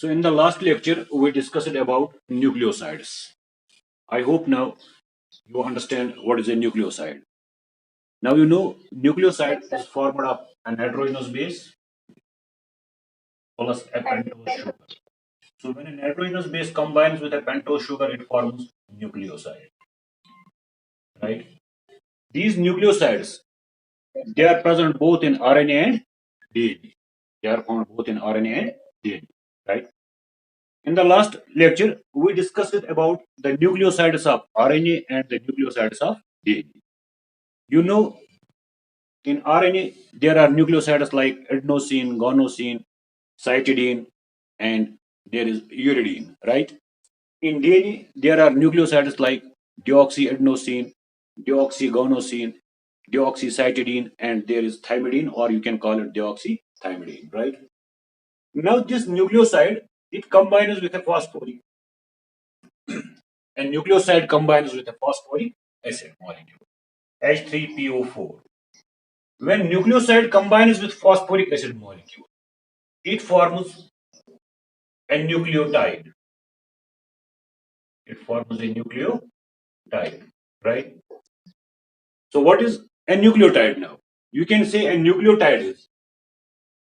So in the last lecture, we discussed about nucleosides. I hope now you understand what is a nucleoside. Now you know nucleoside is formed of a nitrogenous base plus a pentose sugar. So when a nitrogenous base combines with a pentose sugar, it forms nucleoside. Right? These nucleosides, they are present both in RNA and DNA. They are found both in RNA and DNA. Right? In the last lecture, we discussed about the nucleosides of RNA and the nucleosides of DNA. You know, in RNA, there are nucleosides like adenosine, guanosine, cytidine, and there is uridine, right? In DNA, there are nucleosides like deoxyadenosine, deoxyguanosine, deoxycytidine, and there is thymidine, or you can call it deoxythymidine, right? Now, this nucleoside, it combines with a phosphoric, and nucleoside combines with a phosphoric acid molecule, H3PO4. When nucleoside combines with phosphoric acid molecule, it forms a nucleotide. It forms a nucleotide, right? So what is a nucleotide now? You can say a nucleotide is,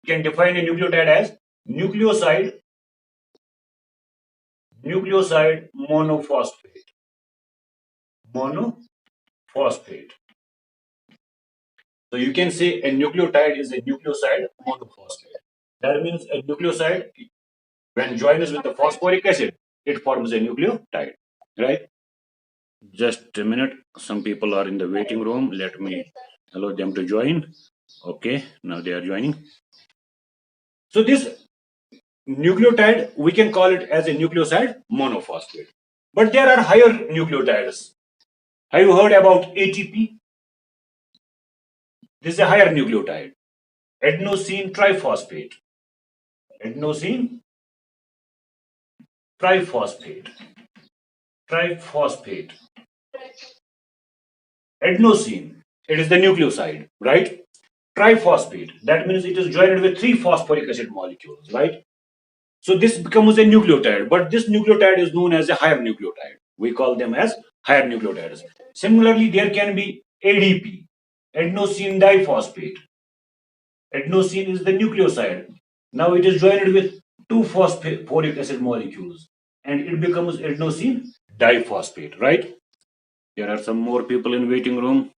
you can define a nucleotide as nucleoside, nucleoside monophosphate, monophosphate. So you can say a nucleotide is a nucleoside monophosphate. That means a nucleoside, when joins with the phosphoric acid, it forms a nucleotide, right? Just a minute. Some people are in the waiting room. Let me allow them to join. Okay, now they are joining. So this nucleotide, we can call it as a nucleoside monophosphate. But there are higher nucleotides. Have you heard about ATP? This is a higher nucleotide. Adenosine triphosphate. Adenosine triphosphate. Triphosphate. Adenosine. It is the nucleoside, right? Triphosphate. That means it is joined with three phosphoric acid molecules, right? So this becomes a nucleotide, but this nucleotide is known as a higher nucleotide. We call them as higher nucleotides. Similarly, there can be ADP, adenosine diphosphate. Adenosine is the nucleoside. Now it is joined with two phosphoric acid molecules and it becomes adenosine diphosphate, right? There are some more people in waiting room.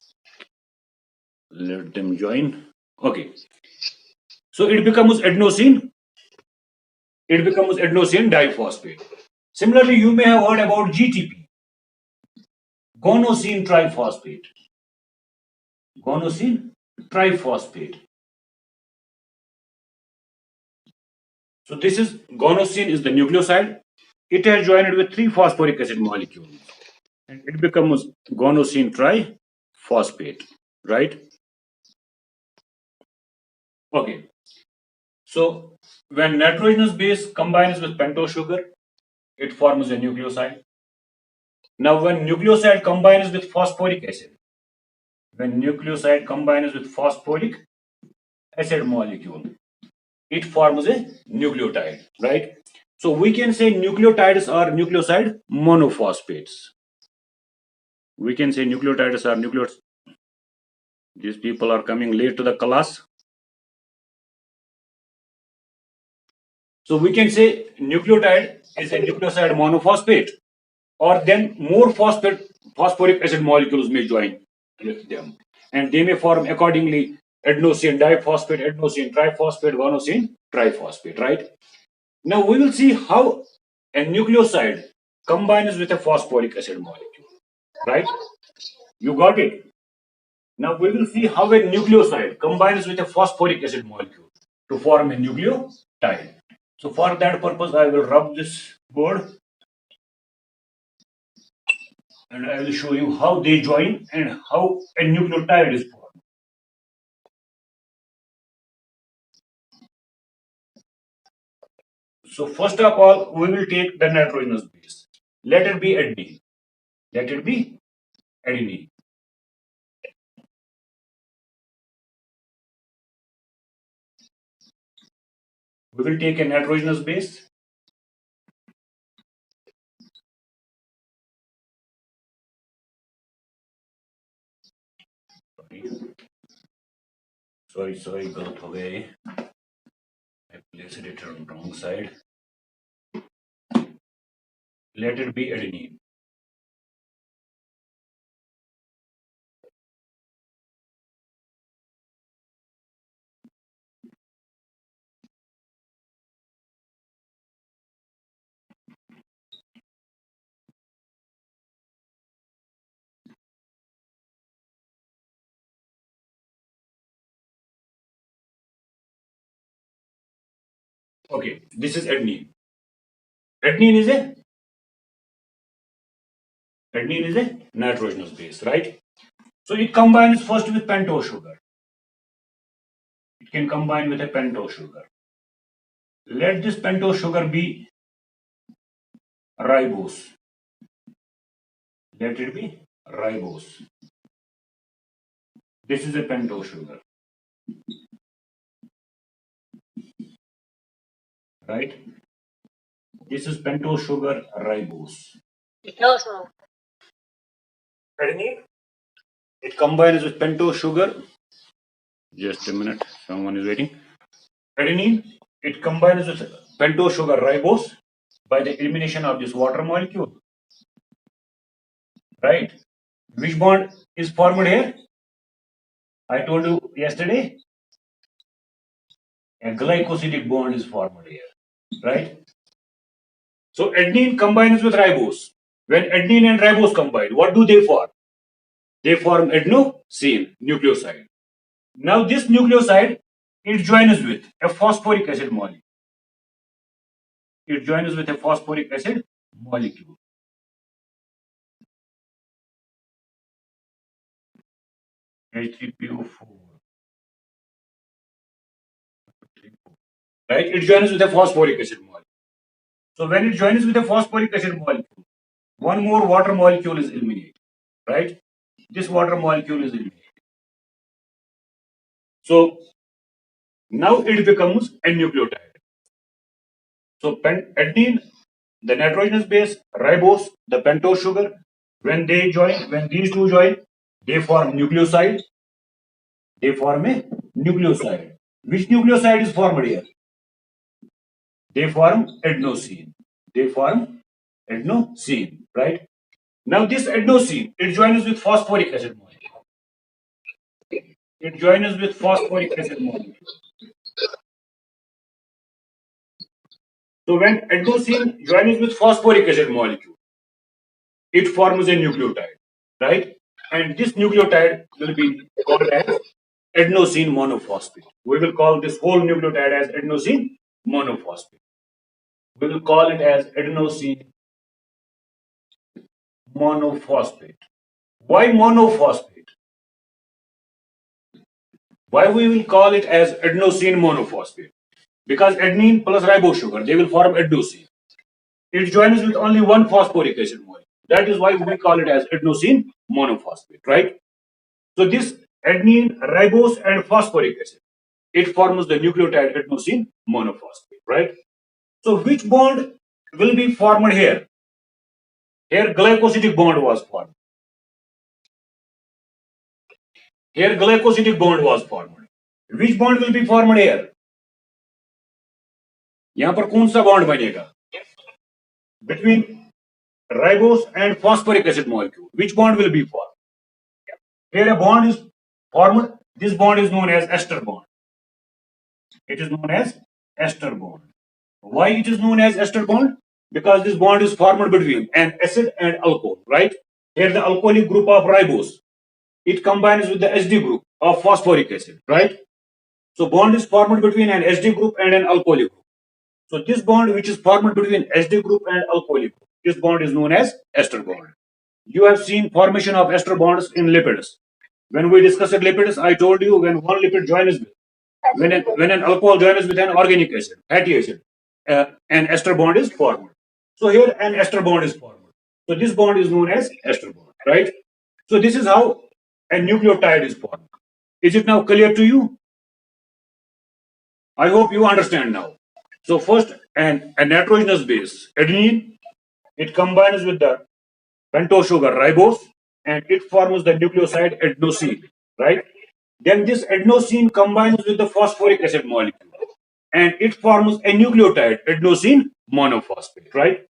Let them join. Okay. So it becomes adenosine diphosphate. Similarly, you may have heard about GTP, guanosine triphosphate. Guanosine triphosphate. So this is guanosine is the nucleoside. It has joined with three phosphoric acid molecules and it becomes guanosine triphosphate, right? Okay. So when nitrogenous base combines with pentose sugar, it forms a nucleoside. Now when nucleoside combines with phosphoric acid, when nucleoside combines with phosphoric acid molecule, it forms a nucleotide, right? So we can say nucleotides are nucleoside monophosphates. We can say nucleotides are nucleotides. These people are coming late to the class. So we can say nucleotide is a nucleoside monophosphate, or then more phosphoric acid molecules may join with them, and they may form accordingly adenosine diphosphate, adenosine triphosphate, guanosine triphosphate, right? Now we will see how a nucleoside combines with a phosphoric acid molecule, right? You got it? Now we will see how a nucleoside combines with a phosphoric acid molecule to form a nucleotide. So for that purpose, I will rub this board and I will show you how they join and how a nucleotide is formed. So first of all, we will take the nitrogenous base. Let it be adenine. Let it be adenine. We will take a nitrogenous base Sorry, गलत हो गए. I placed it on wrong side. Let it be adenine. Okay, this is adenine. Adenine is a nitrogenous base, right? So it combines first with pentose sugar. It can combine with a pentose sugar. Let this pentose sugar be ribose. Let it be ribose. This is a pentose sugar, right? This is pentose sugar ribose. Adenine, it combines with pentose sugar. Just a minute, someone is waiting. Adenine, it combines with pentose sugar ribose by the elimination of this water molecule, right? Which bond is formed here? I told you yesterday, a glycosidic bond is formed here, right? So adenine combines with ribose. When adenine and ribose combine, what do they form? They form adenosine nucleoside. Now this nucleoside, it joins with a phosphoric acid molecule. It joins with a phosphoric acid molecule. H3PO4. Right? It joins with a phosphoric acid molecule. So when it joins with a phosphoric acid molecule, one more water molecule is eliminated. Right? This water molecule is eliminated. So now it becomes a nucleotide. So adenine, the nitrogenous base, ribose, the pentose sugar, when these two join, they form nucleoside. They form a nucleoside. Which nucleoside is formed here? They form adenosine. Right? Now this adenosine, it joins with phosphoric acid molecule. It joins with phosphoric acid molecule. So when adenosine joins with phosphoric acid molecule, it forms a nucleotide, right? And this nucleotide will be called as adenosine monophosphate. We will call this whole nucleotide as adenosine monophosphate. We will call it as adenosine monophosphate. Why monophosphate? Why we will call it as adenosine monophosphate? Because adenine plus ribose sugar, they will form adenosine. It joins with only one phosphoric acid molecule. That is why we call it as adenosine monophosphate, right? So this adenine, ribose, and phosphoric acid, it forms the nucleotide adenosine monophosphate, right? So which bond will be formed here? Here glycosidic bond was formed. Here glycosidic bond was formed. Which bond will be formed here? यहाँ पर कौन सा bond बनेगा? Between ribose and phosphoric acid molecule. Which bond will be formed? Here a bond is formed. This bond is known as ester bond. It is known as ester bond. Why it is known as ester bond? Because this bond is formed between an acid and alcohol, right? Here the alcoholic group of ribose, it combines with the HD group of phosphoric acid, right? So bond is formed between an HD group and an alcoholic group. So this bond which is formed between HD group and alcoholic group, this bond is known as ester bond. You have seen formation of ester bonds in lipids. When we discussed lipids, I told you when one lipid joins with, when an alcohol joins with an organic acid, fatty acid, an ester bond is formed. So here an ester bond is formed. So this bond is known as ester bond, right? So this is how a nucleotide is formed. Is it now clear to you? I hope you understand now. So first, a nitrogenous base, adenine, it combines with the pentose sugar ribose, and it forms the nucleoside adenosine, right? Then this adenosine combines with the phosphoric acid molecule and it forms a nucleotide, adenosine monophosphate, right?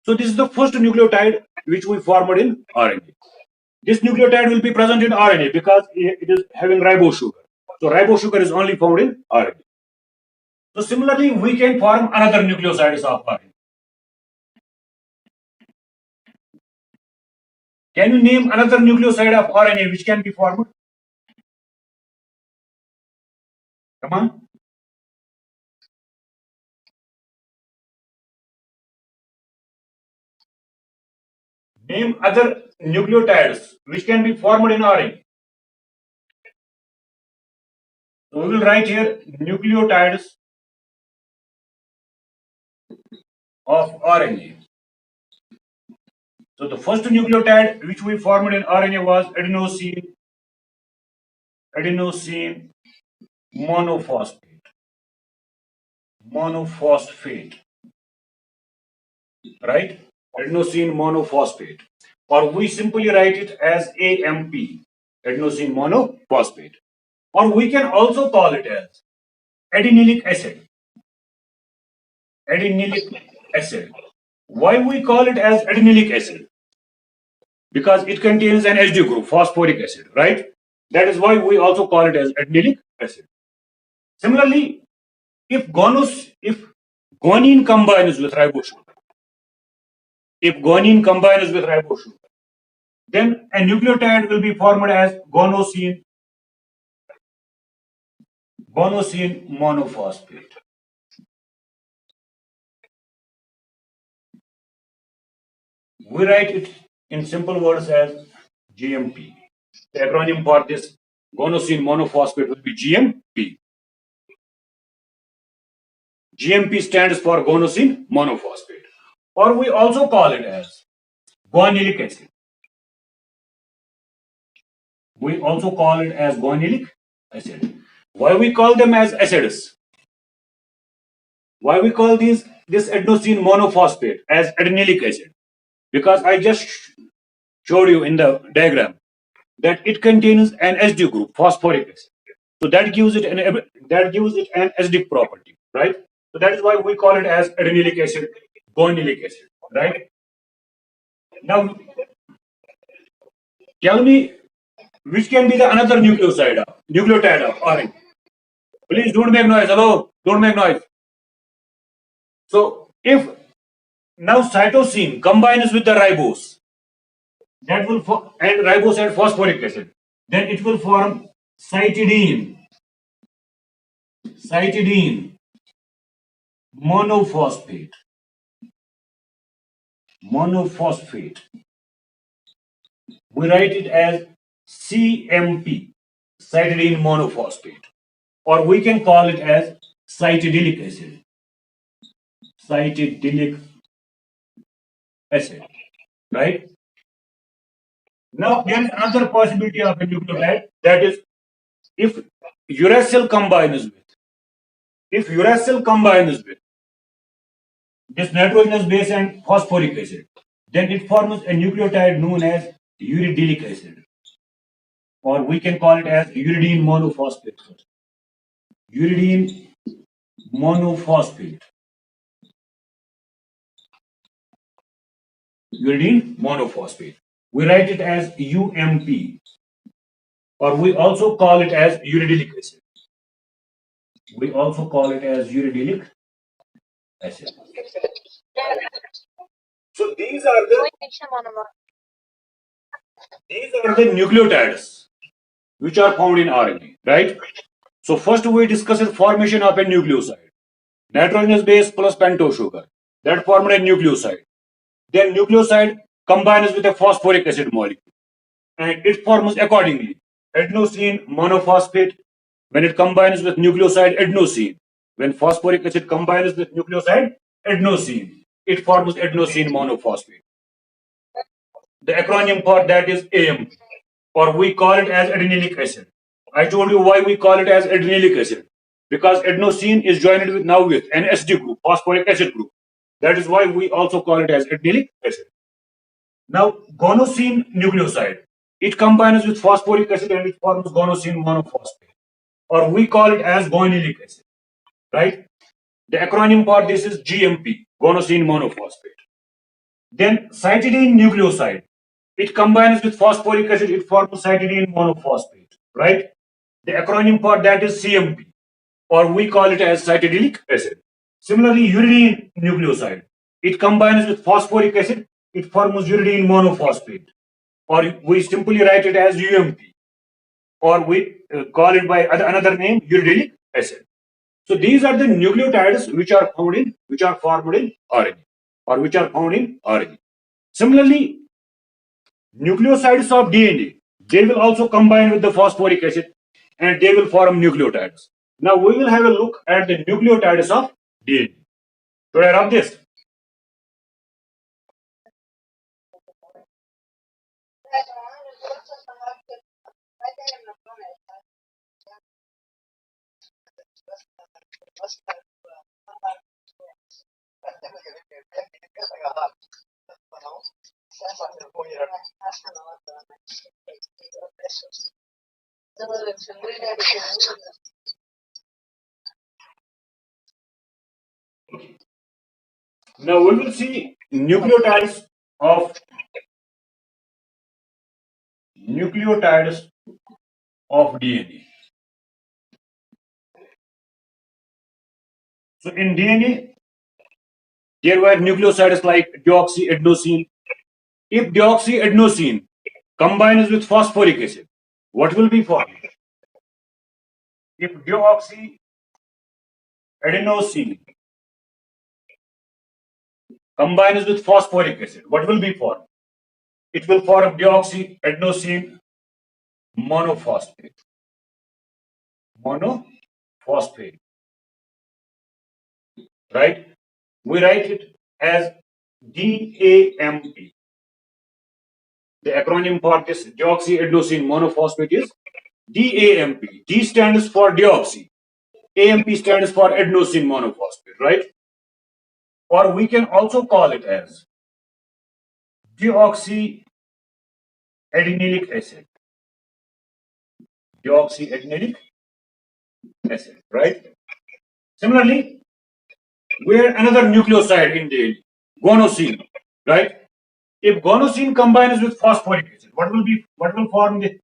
So this is the first nucleotide which we formed in RNA. This nucleotide will be present in RNA because it is having ribose sugar. So ribose sugar is only found in RNA. So similarly, we can form another nucleosides of RNA. Can you name another nucleoside of RNA which can be formed? Come on. Name other nucleotides which can be formed in RNA. So we will write here nucleotides of RNA. So the first nucleotide which we formed in RNA was adenosine monophosphate, right? Adenosine monophosphate, or we simply write it as AMP, adenosine monophosphate, or we can also call it as adenyllic acid. Adenyllic acid. Why we call it as adenyllic acid? Because it contains an Hd group, phosphoric acid, right? That is why we also call it as adenyllic acid. Similarly, if guanine combines with ribose sugar, then a nucleotide will be formed as guanosine monophosphate. We write it in simple words as GMP. The acronym for this guanosine monophosphate will be GMP. GMP stands for guanosine monophosphate, or we also call it as guanylic acid. We also call it as guanylic acid. Why we call them as acids? Why we call this adenosine monophosphate as adenyllic acid? Because I just showed you in the diagram that it contains an Hd group, phosphoric acid. So that gives it an acidic property, right? So that is why we call it as adenyllic acid, guanylic acid, right? Now, tell me which can be the another nucleotide of RNA. Please don't make noise. Hello, don't make noise. So if now cytosine combines with the ribose, that will and ribose and phosphoric acid, then it will form cytidine monophosphate. We write it as CMP, cytidine monophosphate, or we can call it as cytidyllic acid. Right? Now, there is another possibility of a nucleotide, that is, if uracil combines with this nitrogenous base and phosphoric acid, then it forms a nucleotide known as uridylic acid, or we can call it as uridine monophosphate. Uridine monophosphate. We write it as UMP, or we also call it as uridylic acid. So these are the nucleotides which are found in RNA, right? So first we discussed formation of a nucleoside. Nitrogenous base plus pentose sugar. That formed a nucleoside. Then nucleoside combines with a phosphoric acid molecule. And it forms accordingly adenosine monophosphate when it combines with nucleoside adenosine. When phosphoric acid combines with nucleoside adenosine, it forms adenosine monophosphate. The acronym for that is AMP, or we call it as adenyllic acid. I told you why we call it as adenyllic acid, because adenosine is joined with an Hd group, phosphoric acid group. That is why we also call it as adenyllic acid. Now, guanosine nucleoside. It combines with phosphoric acid and it forms guanosine monophosphate, or we call it as guanylic acid, right? The acronym for this is GMP, guanosine monophosphate. Then cytidine nucleoside. It combines with phosphoric acid, it forms cytidine monophosphate, right? The acronym for that is CMP, or we call it as cytidinic acid. Similarly, uridine nucleoside. It combines with phosphoric acid, it forms uridine monophosphate, or we simply write it as UMP, or we call it by another name, uridylic acid. So these are the nucleotides which are formed in RNA, or which are found in RNA. Similarly, nucleosides of DNA, they will also combine with the phosphoric acid and they will form nucleotides. Now we will have a look at the nucleotides of DNA. Should I rub this? Now we will see of nucleotides of DNA. So in DNA, there were nucleosides like deoxyadenosine. If deoxyadenosine combines with phosphoric acid, what will be formed? If deoxyadenosine combines with phosphoric acid, what will be formed? It will form deoxyadenosine monophosphate. Monophosphate, right? We write it as DAMP. The acronym for this deoxyadenosine monophosphate is DAMP. D stands for deoxy. AMP stands for adenosine monophosphate, right? Or we can also call it as deoxyadenilic acid. Deoxyadenilic acid, right? Similarly, we have another nucleoside in the guanosine, right? If guanosine combines with phosphoric acid, what will form the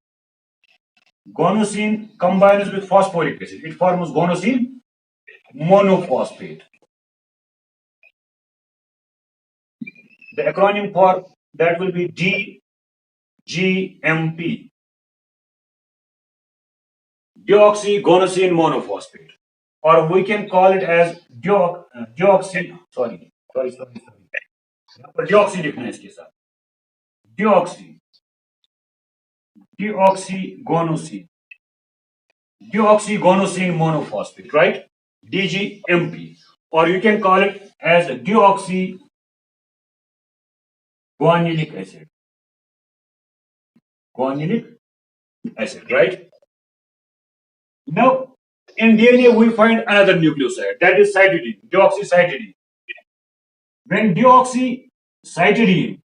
guanosine combines with phosphoric acid? It forms guanosine monophosphate. The acronym for that will be DGMP, deoxyguanosine monophosphate, or we can call it as deoxy. Sorry. Deoxy लिखना है इसके साथ. Deoxyguanosine monophosphate, right? DGMP, or you can call it as deoxyguanylic acid. Guanylic acid, right? Now, in DNA, we find another nucleoside, that is cytidine, deoxycytidine. When deoxycytidine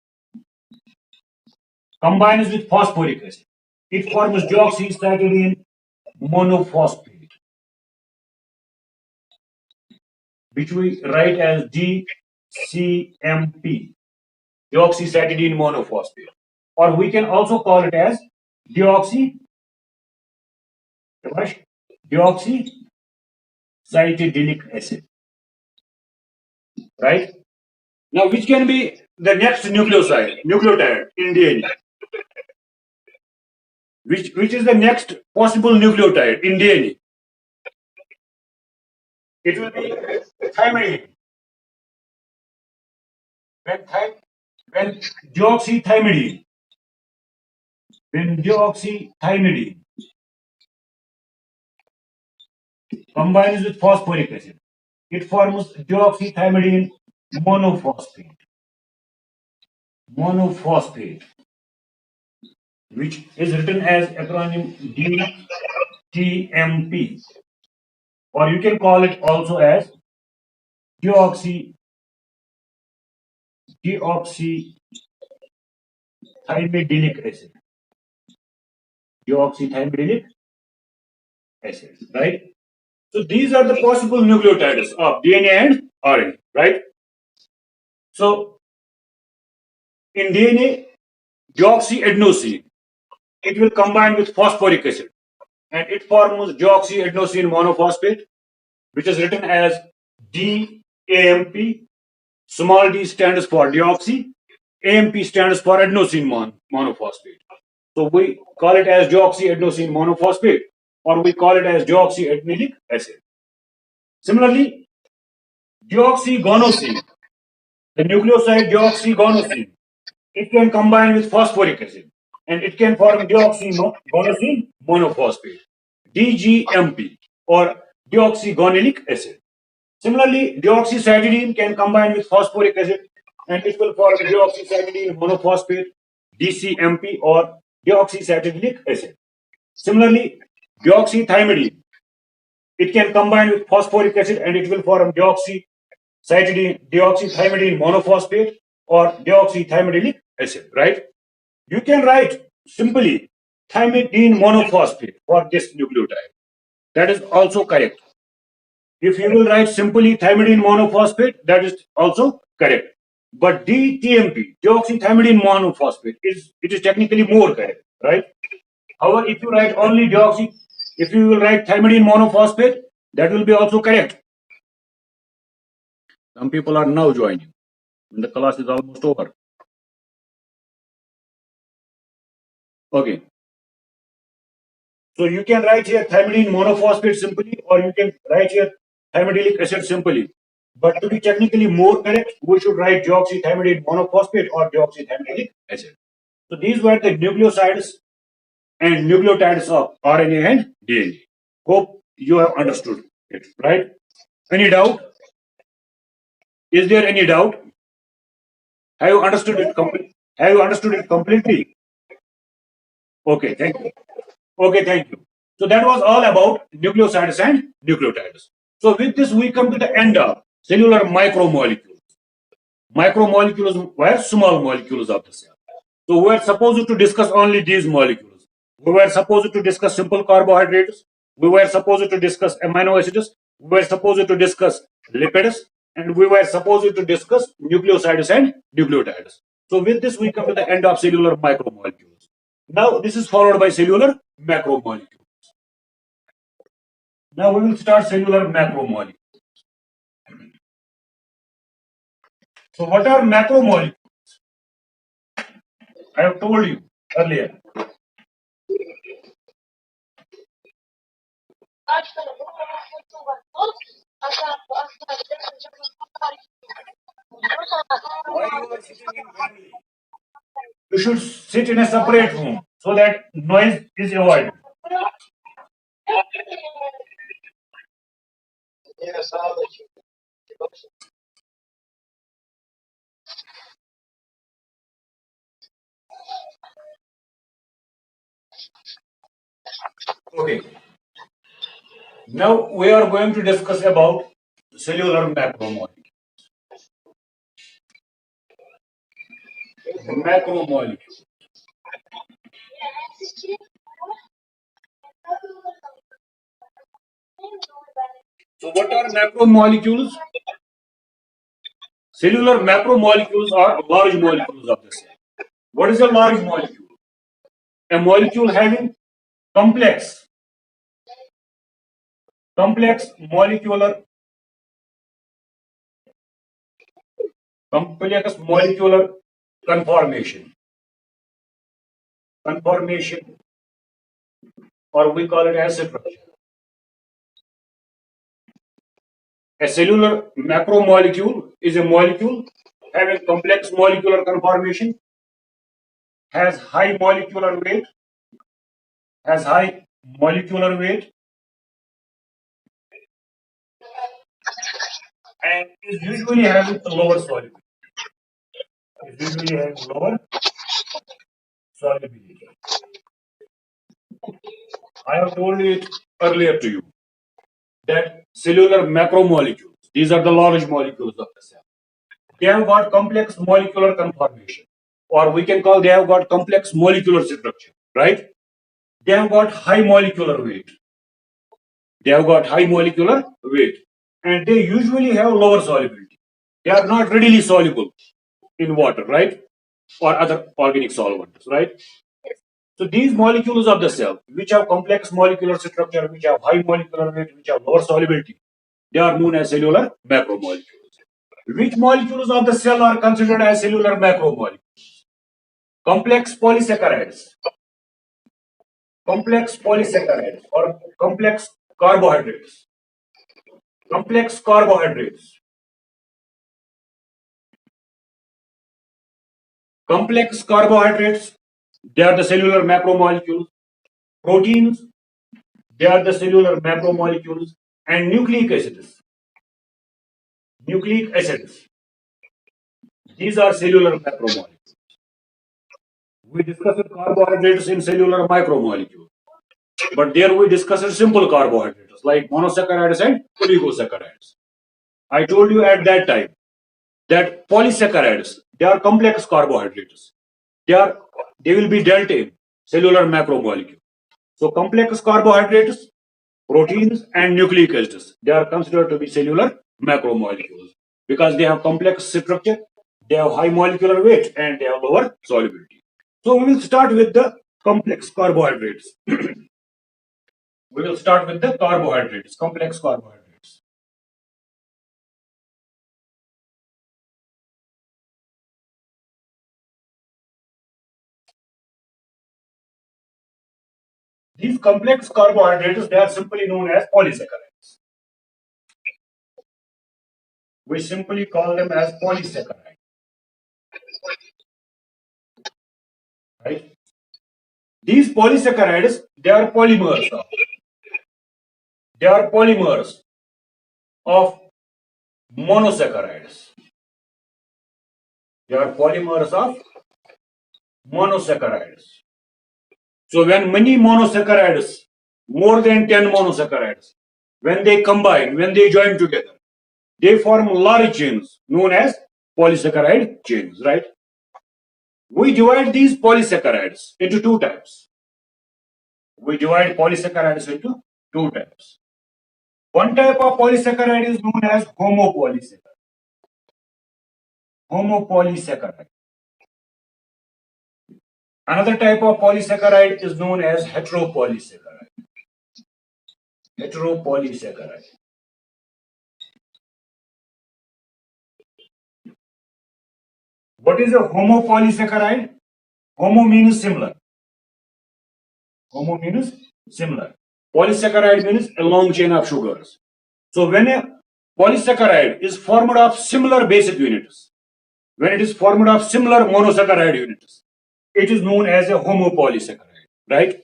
combines with phosphoric acid, it forms deoxycytidine monophosphate, which we write as DCMP, deoxycytidine monophosphate, or we can also call it as deoxycytidinic acid, right? Now, which can be the next nucleotide in DNA? Which is the next possible nucleotide in DNA? It will be thymidine. When deoxythymidine combines with phosphoric acid, it forms deoxythymidine monophosphate, which is written as acronym DTMP, or you can call it also as deoxythymidinic acid. deoxythymidinic acid, right? So these are the possible nucleotides of DNA and RNA, right? So in DNA, deoxyadenosine, it will combine with phosphoric acid and it forms deoxyadenosine monophosphate, which is written as DAMP. Small d stands for deoxy, AMP stands for adenosine monophosphate. So we call it as deoxyadenosine monophosphate or we call it as deoxyadenilic acid. Similarly, deoxyguanosine, the nucleoside deoxyguanosine, it can combine with phosphoric acid and it can form deoxyguanosine monophosphate, DGMP, or deoxyguanilic acid. Similarly, deoxycytidine can combine with phosphoric acid and it will form deoxycytidine monophosphate, DCMP, or deoxycytidinic acid. Similarly, deoxythymidine, it can combine with phosphoric acid and it will form deoxythymidine monophosphate or deoxythymidinic acid, right? You can write simply thymidine monophosphate for this nucleotide. That is also correct. If you will write simply thymidine monophosphate, that is also correct. But DTMP, deoxythymidine monophosphate, is technically more correct, right? However, if you write only if you will write thymidine monophosphate, that will be also correct. Some people are now joining. The class is almost over. Okay. So you can write here thymidine monophosphate simply, or you can write here thymidinic acid simply. But to be technically more correct, we should write deoxythymidine monophosphate or deoxythymidinic acid. So these were the nucleosides and nucleotides of RNA and DNA. Hope you have understood it, right? Any doubt? Is there any doubt? Have you understood it completely? Have you understood it completely? Okay, thank you. Okay, thank you. So that was all about nucleosides and nucleotides. So with this, we come to the end of cellular micromolecules. Micromolecules were small molecules of the cell. So we were supposed to discuss only these molecules. We were supposed to discuss simple carbohydrates. We were supposed to discuss amino acids. We were supposed to discuss lipids. And we were supposed to discuss nucleosides and nucleotides. So with this, we come to the end of cellular micromolecules. Now, this is followed by cellular macromolecules. Now, we will start cellular macromolecules. So, what are macromolecules? I have told you earlier. Why you are sitting in family? You should sit in a separate room so that noise is avoided. Okay. Now we are going to discuss about cellular macromolecules. Macromolecules. So what are macromolecules? Cellular macromolecules are large molecules of the cell. What is a large molecule? A molecule having complex molecular conformation, or we call it as structure. A cellular macromolecule is a molecule having complex molecular conformation, has high molecular weight, and is usually having lower solubility. I have told it earlier to you that cellular macromolecules, these are the large molecules of the cell. They have got complex molecular conformation, or we can call they have got complex molecular structure, right? they have got high molecular weight. They have got high molecular weight, and they usually have lower solubility. They are not readily soluble in water, right? Or other organic solvents, right? So these molecules of the cell, which have complex molecular structure, which have high molecular weight, which have lower solubility, they are known as cellular macromolecules. Which molecules of the cell are considered as cellular macromolecules? Complex polysaccharides, or complex carbohydrates, complex carbohydrates, complex carbohydrates, they are the cellular macromolecules. Proteins, they are the cellular macromolecules. And nucleic acids, these are cellular macromolecules. We discussed carbohydrates in cellular micromolecules, but there we discussed simple carbohydrates like monosaccharides and oligosaccharides. I told you at that time that polysaccharides, they are complex carbohydrates. They will be dealt in cellular macromolecule. So complex carbohydrates, proteins, and nucleic acids, they are considered to be cellular macromolecules because they have complex structure, they have high molecular weight, and they have lower solubility. So we will start with the complex carbohydrates. We will start with the carbohydrates, complex carbohydrates. These complex carbohydrates, they are simply known as polysaccharides. We simply call them as polysaccharides. Right? These polysaccharides, they are polymers of monosaccharides. They are polymers of monosaccharides. So when many monosaccharides, more than 10 monosaccharides, when they combine, when they join together, they form large chains known as polysaccharide chains, right? We divide these polysaccharides into two types. We divide polysaccharides into two types. One type of polysaccharide is known as homopolysaccharide. Another type of polysaccharide is known as heteropolysaccharide. What is a homopolysaccharide? Homo means similar. Polysaccharide means a long chain of sugars. So when a polysaccharide is formed of similar basic units, when it is formed of similar monosaccharide units, it is known as a homopolysaccharide, right?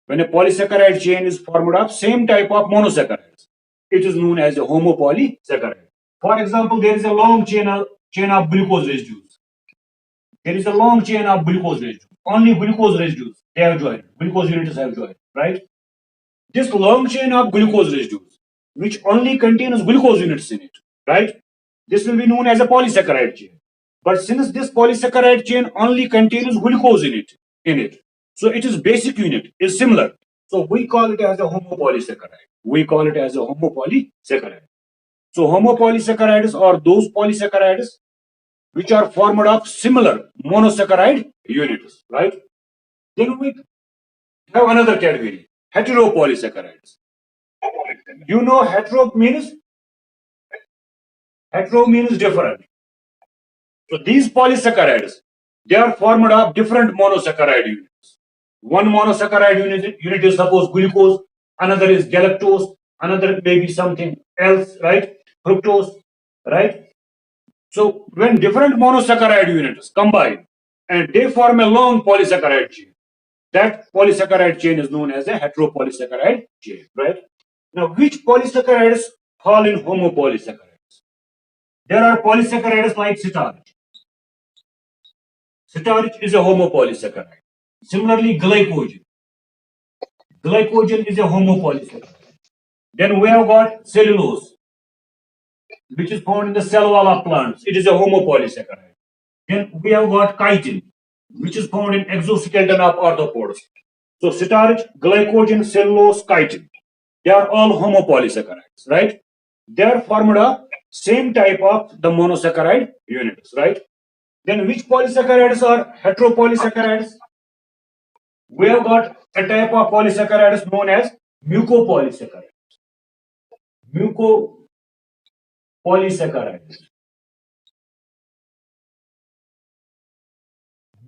When a polysaccharide chain is formed of same type of monosaccharides, it is known as a homopolysaccharide. For example, there is a long chain of glucose residues. Only glucose residues they have joined. Glucose units have joined, right? This long chain of glucose residues, which only contains glucose units in it, right? This will be known as a polysaccharide chain. But since this polysaccharide chain only contains glucose in it, so its basic unit is similar. So we call it as a homopolysaccharide. So homopolysaccharides are those polysaccharides which are formed of similar monosaccharide units, right? Then we have another category, heteropolysaccharides. You know, hetero means different. So these polysaccharides, they are formed of different monosaccharide units. One monosaccharide unit is suppose glucose, another is galactose, another may be something else, right? Fructose, right? So when different monosaccharide units combine and they form a long polysaccharide chain, that polysaccharide chain is known as a heteropolysaccharide chain, right? Now, which polysaccharides fall in homopolysaccharides? There are polysaccharides like starch. Starch is a homopolysaccharide. Similarly, glycogen. Glycogen is a homopolysaccharide. Then we have got cellulose, which is found in the cell wall of plants. It is a homopolysaccharide. Then we have got chitin, which is found in exoskeleton of arthropods. So starch, glycogen, cellulose, chitin, they are all homopolysaccharides, right? They are formed of same type of the monosaccharide units, right? Then which polysaccharides are heteropolysaccharides? We have got a type of polysaccharides known as mucopolysaccharides. Mucopolysaccharides.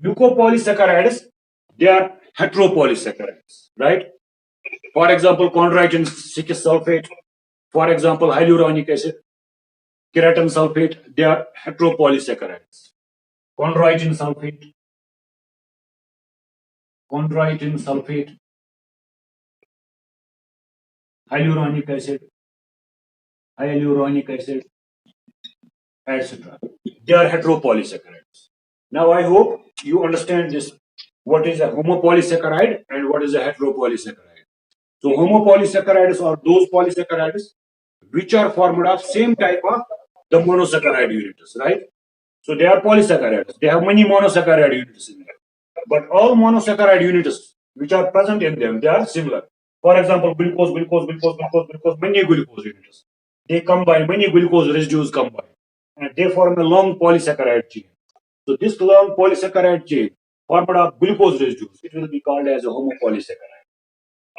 Mucopolysaccharides, they are heteropolysaccharides, right? For example, chondroitin 6 sulfate, for example, hyaluronic acid, keratin sulfate, they are heteropolysaccharides. Chondroitin sulfate, chondroitin sulfate, hyaluronic acid, etc. They are heteropolysaccharides. Now I hope you understand this. What is a homopolysaccharide and what is a heteropolysaccharide? So homopolysaccharides are those polysaccharides which are formed of same type of the monosaccharide units, right? So they are polysaccharides. They have many monosaccharide units in them. But all monosaccharide units which are present in them, they are similar. For example, glucose, many glucose units. They combine, many glucose residues combine, and they form a long polysaccharide chain. So this long polysaccharide chain formed of glucose residues, it will be called as a homopolysaccharide.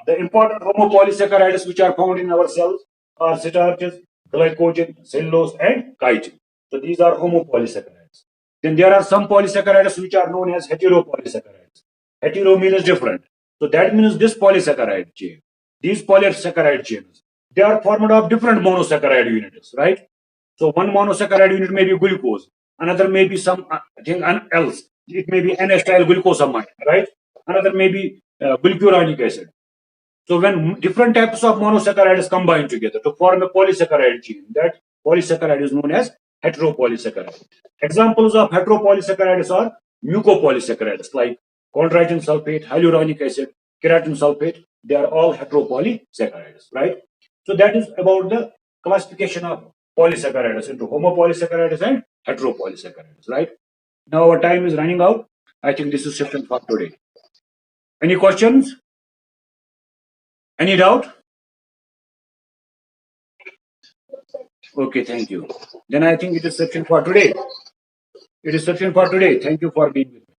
The important homopolysaccharides which are found in our cells are starches, glycogen, cellulose, and chitin. So these are homopolysaccharides. Then there are some polysaccharides which are known as heteropolysaccharides. Hetero means different. So that means this polysaccharide chain, these polysaccharide chains, they are formed of different monosaccharide units, right? So one monosaccharide unit may be glucose, another may be some thing else. It may be N-acetyl glucosamine, right? Another may be glucuronic acid. So when different types of monosaccharides combine together to form a polysaccharide chain, that polysaccharide is known as heteropolysaccharide. Examples of heteropolysaccharides are mucopolysaccharides like chondroitin sulfate, hyaluronic acid, keratin sulfate. They are all heteropolysaccharides, right? So that is about the classification of polysaccharides into homopolysaccharides and heteropolysaccharides, right? Now our time is running out. I think this is sufficient for today. Any questions? Any doubt? Okay, thank you. Then I think it is sufficient for today. It is sufficient for today. Thank you for being with me.